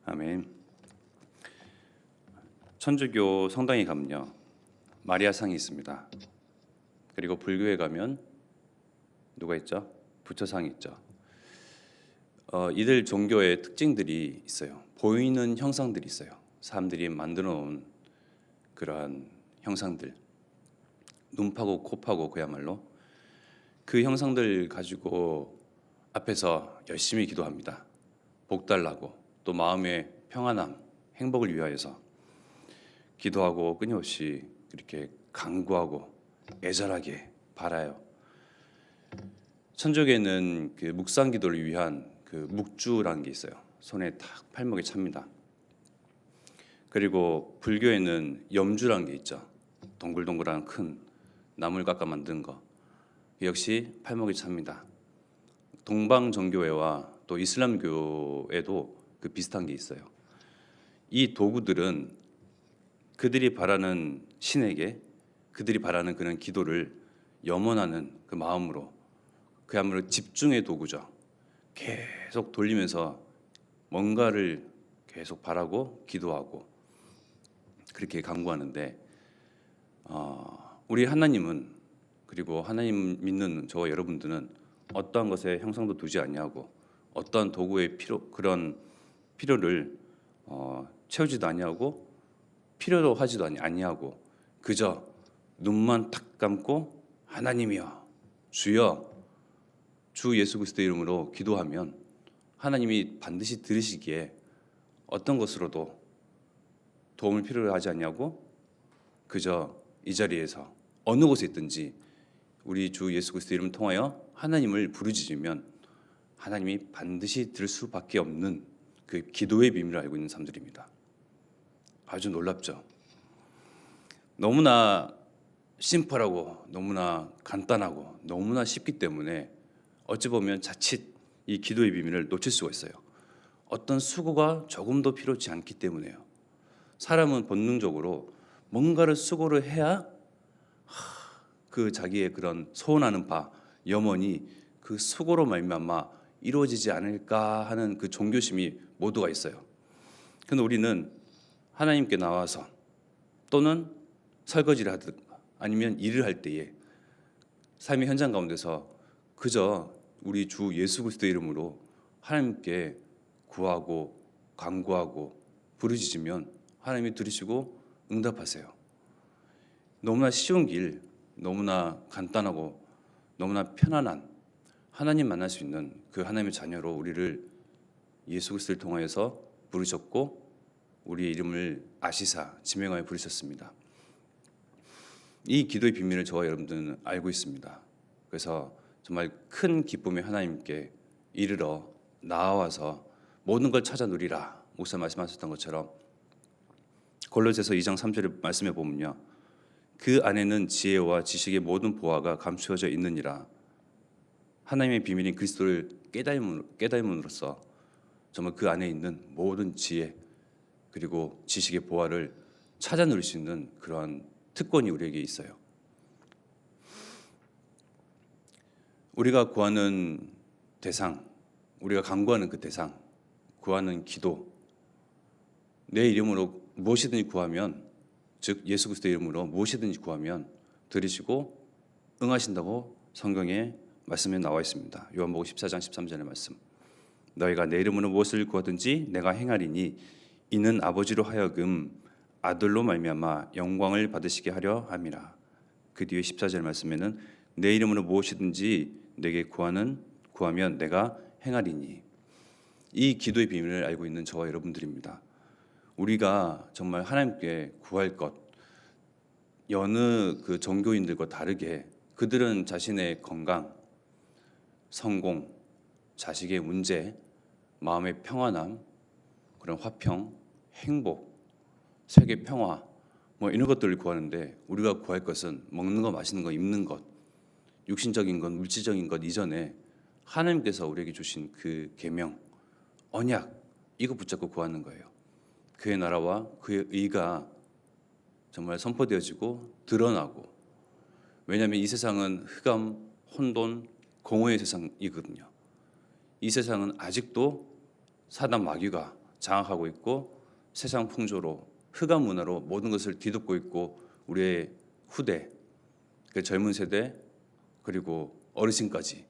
아멘. 천주교 성당에 가면요, 마리아상이 있습니다. 그리고 불교에 가면 누가 있죠? 부처상이 있죠. 이들 종교의 특징들이 있어요. 보이는 형상들이 있어요. 사람들이 만들어 놓은 그러한 형상들, 눈 파고 코 파고 그야말로 그 형상들 가지고 앞에서 열심히 기도합니다. 복 달라고, 또 마음의 평안함, 행복을 위하여서 기도하고 끊임없이 이렇게 간구하고 애절하게 바라요. 천주교에는 그 묵상 기도를 위한 그 묵주라는 게 있어요. 손에 탁 팔목에 찹니다. 그리고 불교에는 염주라는 게 있죠. 동글동글한 큰 나물 깎아 만든 거. 역시 팔목에 찹니다. 동방정교회와 또 이슬람교에도 그 비슷한 게 있어요. 이 도구들은 그들이 바라는 신에게 그들이 바라는 그런 기도를 염원하는 그 마음으로, 그야말로 집중의 도구죠. 계속 돌리면서 뭔가를 계속 바라고 기도하고 그렇게 간구하는데, 우리 하나님은, 그리고 하나님 믿는 저와 여러분들은 어떠한 것에 형상도 두지 아니하고 어떠한 도구의 그런 필요를 채우지도 아니하고 필요로 하지도 아니하고 그저 눈만 탁 감고 하나님이여 주여 주 예수 그리스도 이름으로 기도하면 하나님이 반드시 들으시기에 어떤 것으로도 도움을 필요로 하지 아니하고 그저 이 자리에서 어느 곳에 있든지 우리 주 예수 그리스도 이름을 통하여 하나님을 부르짖으면 하나님이 반드시 들을 수밖에 없는 그 기도의 비밀을 알고 있는 사람들입니다. 아주 놀랍죠. 너무나 심플하고 너무나 간단하고 너무나 쉽기 때문에 어찌 보면 자칫 이 기도의 비밀을 놓칠 수가 있어요. 어떤 수고가 조금도 필요치 않기 때문에요. 사람은 본능적으로 뭔가를 수고를 해야 그 자기의 그런 소원하는 바, 염원이 그 수고로 말미암아 이루어지지 않을까 하는 그 종교심이 모두가 있어요. 그런데 우리는 하나님께 나와서 또는 설거지를 하든 아니면 일을 할 때에 삶의 현장 가운데서 그저 우리 주 예수 그리스도의 이름으로 하나님께 구하고 간구하고 부르짖으면 하나님이 들으시고 응답하세요. 너무나 쉬운 길, 너무나 간단하고 너무나 편안한 하나님 만날 수 있는 그 하나님의 자녀로 우리를 예수 그리스도를 통하여서 부르셨고 우리의 이름을 아시사 지명하여 부르셨습니다. 이 기도의 비밀을 저와 여러분들은 알고 있습니다. 그래서 정말 큰 기쁨의 하나님께 이르러 나와서 모든 걸 찾아 누리라. 목사 말씀하셨던 것처럼 골로새서 2장 3절의 말씀에 보면요, 그 안에는 지혜와 지식의 모든 보화가 감추어져 있느니라. 하나님의 비밀인 그리스도를 깨달음으로써 정말 그 안에 있는 모든 지혜 그리고 지식의 보화를 찾아 누릴 수 있는 그러한 특권이 우리에게 있어요. 우리가 구하는 대상, 우리가 간구하는 그 대상, 구하는 기도, 내 이름으로 무엇이든지 구하면, 즉 예수 그리스도의 이름으로 무엇이든지 구하면 들으시고 응하신다고 성경에 말씀에 나와 있습니다. 요한복음 14장 13절의 말씀. 너희가 내 이름으로 무엇을 구하든지 내가 행하리니 이는 아버지로 하여금 아들로 말미암아 영광을 받으시게 하려 함이라. 그 뒤에 14절 말씀에는 내 이름으로 무엇이든지 내게 구하면 내가 행하리니. 이 기도의 비밀을 알고 있는 저와 여러분들입니다. 우리가 정말 하나님께 구할 것, 여느 그 종교인들과 다르게 그들은 자신의 건강, 성공, 자식의 문제, 마음의 평안함, 그런 화평, 행복, 세계 평화 뭐 이런 것들을 구하는데, 우리가 구할 것은 먹는 거, 마시는 거, 입는 것, 육신적인 것, 물질적인 것 이전에 하나님께서 우리에게 주신 그 계명, 언약, 이거 붙잡고 구하는 거예요. 그의 나라와 그의 의가 정말 선포되어지고 드러나고, 왜냐하면 이 세상은 흑암, 혼돈, 공허의 세상이거든요. 이 세상은 아직도 사단 마귀가 장악하고 있고 세상 풍조로 흑암 문화로 모든 것을 뒤덮고 있고 우리의 후대, 그 젊은 세대 그리고 어르신까지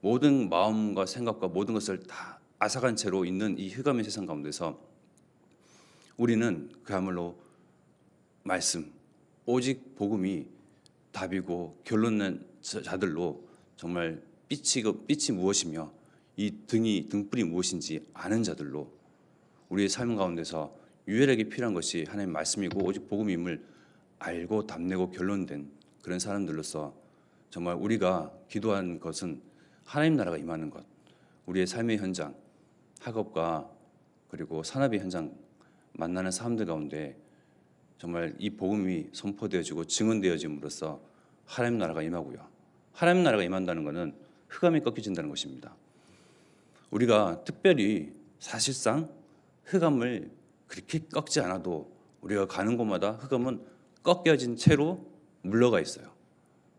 모든 마음과 생각과 모든 것을 다 앗아간 채로 있는 이 흑암의 세상 가운데서 우리는 그야말로 말씀, 오직 복음이 답이고 결론 낸 자들로 정말 빛이 무엇이며 이 등불이 무엇인지 아는 자들로 우리의 삶 가운데서 유일하게 필요한 것이 하나님의 말씀이고 오직 복음임을 알고 답내고 결론된 그런 사람들로서 정말 우리가 기도한 것은 하나님 나라가 임하는 것, 우리의 삶의 현장, 학업과 그리고 산업의 현장 만나는 사람들 가운데 정말 이 복음이 선포되어지고 증언되어짐으로써 하나님 나라가 임하고요. 하나님 나라가 임한다는 것은 흑암이 꺾여진다는 것입니다. 우리가 특별히 사실상 흑암을 그렇게 꺾지 않아도 우리가 가는 곳마다 흑암은 꺾여진 채로 물러가 있어요.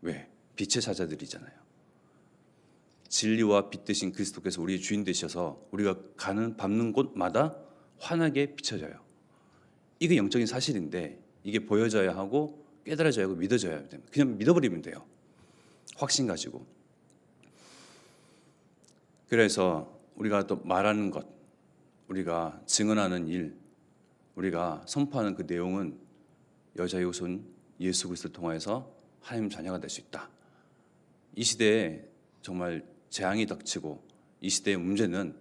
왜? 빛의 사자들이잖아요. 진리와 빛 되신 그리스도께서 우리의 주인 되셔서 우리가 밟는 곳마다 환하게 비춰져요. 이게 영적인 사실인데 이게 보여져야 하고 깨달아져야 하고 믿어져야 됩니다. 그냥 믿어버리면 돼요. 확신 가지고. 그래서 우리가 또 말하는 것, 우리가 증언하는 일, 우리가 선포하는 그 내용은 여자의 후손 예수 그리스도를 통하여서 하나님 자녀가 될 수 있다. 이 시대에 정말 재앙이 닥치고 이 시대의 문제는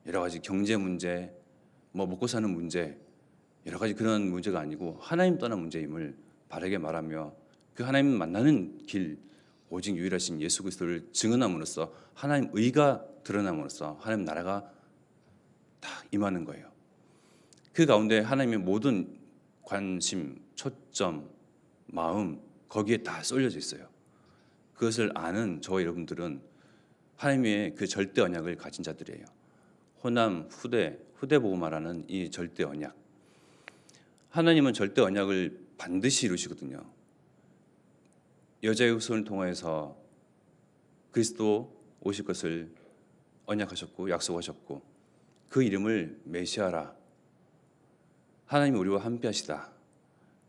여러 가지 경제 문제, 먹고 사는 문제, 여러 가지 그런 문제가 아니고 하나님 떠난 문제임을 바르게 말하며 그 하나님 만나는 길, 오직 유일하신 예수 그리스도를 증언함으로써 하나님 의가 드러남으로써 하나님 나라가 다 임하는 거예요. 그 가운데 하나님의 모든 관심, 초점, 마음 거기에 다 쏠려져 있어요. 그것을 아는 저와 여러분들은 하나님의 그 절대 언약을 가진 자들이에요. 호남, 후대 보고 말하는 이 절대 언약. 하나님은 절대 언약을 반드시 이루시거든요. 여자의 후손을 통하여서 그리스도 오실 것을 언약하셨고 약속하셨고 그 이름을 메시아라. 하나님이 우리와 함께하시다.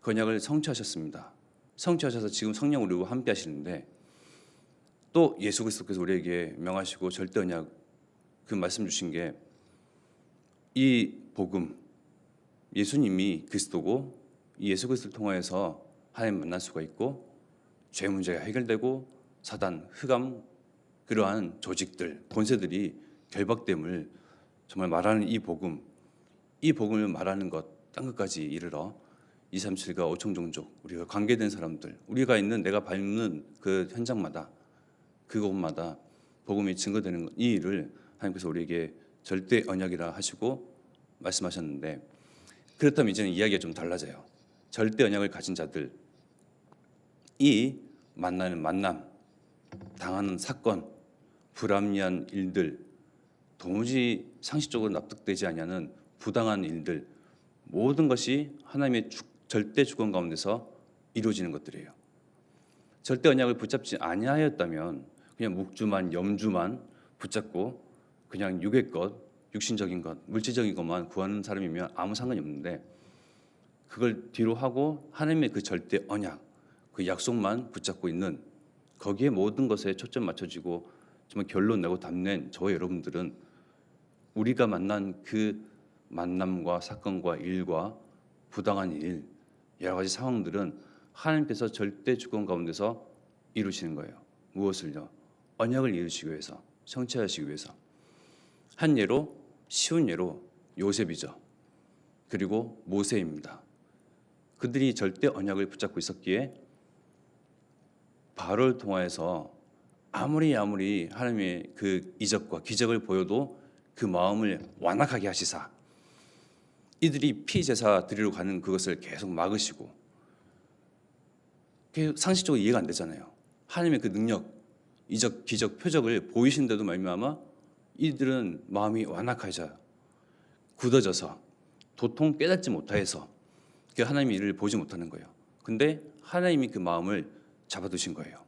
그 언약을 성취하셨습니다. 성취하셔서 지금 성령 우리와 함께하시는데 또 예수 그리스도께서 우리에게 명하시고 절대 언약 그 말씀 주신 게 이 복음 예수님이 그리스도고 이 예수 그리스도를 통하여서 하나님 만날 수가 있고 죄 문제가 해결되고 사단, 흑암 그러한 조직들, 권세들이 결박됨을 정말 말하는 이 복음을 말하는 것 딴 것까지 이르러 237과 5천 종족 우리가 관계된 사람들 우리가 있는 내가 밟는 그 현장마다 그곳마다 복음이 증거되는 이 일을 하나님께서 우리에게 절대 언약이라 하시고 말씀하셨는데 그렇다면 이제는 이야기가 좀 달라져요. 절대 언약을 가진 자들 이 만나는 만남 당하는 사건 불합리한 일들 도무지 상식적으로 납득되지 않는 부당한 일들 모든 것이 하나님의 절대 주권 가운데서 이루어지는 것들이에요. 절대 언약을 붙잡지 아니하였다면 그냥 묵주만 염주만 붙잡고 그냥 육의 것, 육신적인 것, 물질적인 것만 구하는 사람이면 아무 상관이 없는데 그걸 뒤로 하고 하나님의 그 절대 언약, 그 약속만 붙잡고 있는 거기에 모든 것에 초점 맞춰지고 정말 결론 내고 답낸 저와 여러분들은 우리가 만난 그 만남과 사건과 일과 부당한 일, 여러 가지 상황들은 하나님께서 절대 주권 가운데서 이루시는 거예요. 무엇을요? 언약을 이루시기 위해서, 성취하시기 위해서. 한 예로, 쉬운 예로 요셉이죠. 그리고 모세입니다. 그들이 절대 언약을 붙잡고 있었기에 바로를 통하여서 아무리 하나님의 그 이적과 기적을 보여도 그 마음을 완악하게 하시사 이들이 피제사 드리러 가는 그것을 계속 막으시고 상식적으로 이해가 안 되잖아요. 하나님의 그 능력, 이적, 기적, 표적을 보이신데도 말미암아 이들은 마음이 완악해져요. 굳어져서 도통 깨닫지 못하여서 그 하나님의 일을 보지 못하는 거예요. 근데 하나님이 그 마음을 잡아두신 거예요.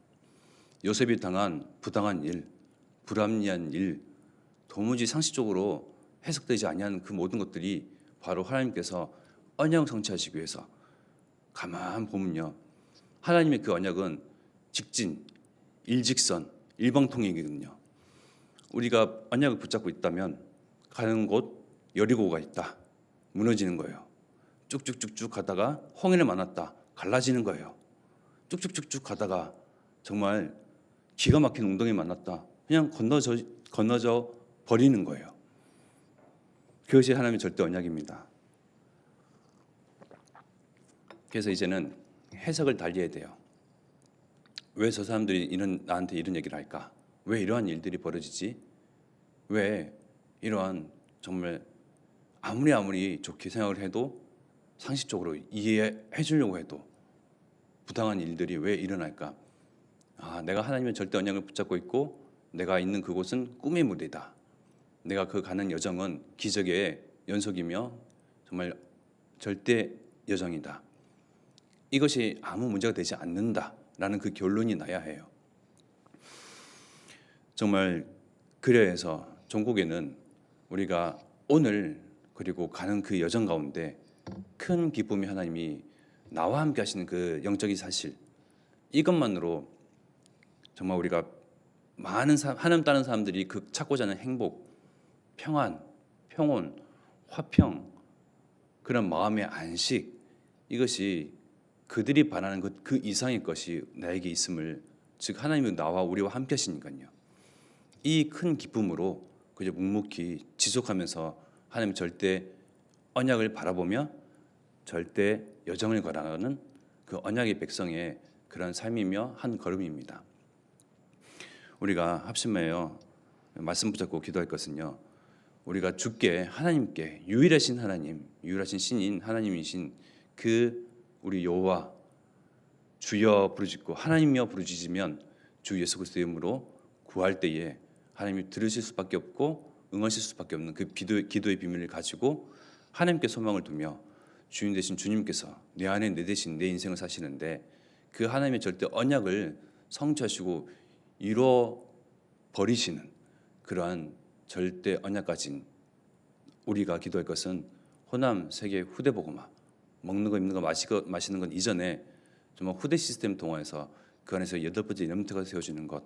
요셉이 당한 부당한 일, 불합리한 일, 도무지 상식적으로 해석되지 아니하는 그 모든 것들이 바로 하나님께서 언약을 성취하시기 위해서 가만 보면요, 하나님의 그 언약은 직진, 일직선, 일방통행이거든요. 우리가 언약을 붙잡고 있다면 가는 곳 여리고가 있다, 무너지는 거예요. 쭉쭉쭉쭉 가다가 홍해를 만났다, 갈라지는 거예요. 쭉쭉쭉쭉 가다가 정말 기가 막힌 웅덩이 만났다, 그냥 건너져 버리는 거예요. 그것이 하나님의 절대 언약입니다. 그래서 이제는 해석을 달리해야 돼요. 왜 저 사람들이 나한테 이런 얘기를 할까? 왜 이러한 일들이 벌어지지? 왜 이러한 정말 아무리 좋게 생각을 해도 상식적으로 이해해 주려고 해도 부당한 일들이 왜 일어날까? 내가 하나님의 절대 언약을 붙잡고 있고 내가 있는 그곳은 꿈의 무대다. 내가 그 가는 여정은 기적의 연속이며 정말 절대 여정이다. 이것이 아무 문제가 되지 않는다라는 그 결론이 나야 해요. 정말 그래야 해서 종국에는 우리가 오늘 그리고 가는 그 여정 가운데 큰 기쁨이 하나님이 나와 함께 하시는 그 영적인 사실, 이것만으로 정말 우리가 많은 하나님 따르는 사람들이 그 찾고자 하는 행복, 평안, 평온, 화평, 그런 마음의 안식, 이것이 그들이 바라는 그 이상의 것이 나에게 있음을, 즉 하나님은 나와 우리와 함께 하시니까요. 이 큰 기쁨으로 그저 묵묵히 지속하면서 하나님의 절대 언약을 바라보며 절대 여정을 걸어가는 그 언약의 백성의 그런 삶이며 한 걸음입니다. 우리가 합심하여 말씀 붙잡고 기도할 것은요, 우리가 주께 하나님께 유일하신 하나님, 유일하신 신인 하나님이신 그 우리 여호와 주여 부르짖고 하나님이여 부르짖으면 주 예수 그리스도의 이름으로 구할 때에 하나님이 들으실 수밖에 없고 응하실 수밖에 없는 그 기도의 비밀을 가지고 하나님께 소망을 두며 주인 되신 주님께서 내 안에 내 대신 내 인생을 사시는데 그 하나님의 절대 언약을 성취하시고 이루어 버리시는 그러한 절대 언약 가진 우리가 기도할 것은 호남 세계 후대 복음화, 먹는 거 입는 거 마시는 건 이전에 정말 후대 시스템 동화에서 그 안에서 8번째 렘넌트가 세워지는 것,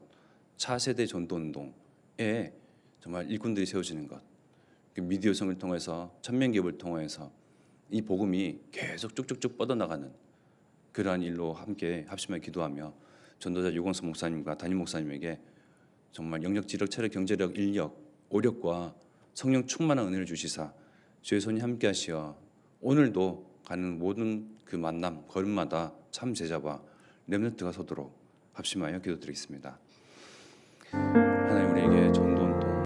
차세대 전도 운동에 정말 일꾼들이 세워지는 것, 미디어성을 통해서 천명기업을 통해서 이 복음이 계속 쭉쭉쭉 뻗어나가는 그러한 일로 함께 합심하여 기도하며 전도자 유광수 목사님과 담임 목사님에게 정말 영적, 지력, 체력, 경제력, 인력, 오력과 성령 충만한 은혜를 주시사 주의 손이 함께 하시어 오늘도 가는 모든 그 만남 걸음마다 참 제자와 렘넌트가 서도록 합심하여 기도드리겠습니다.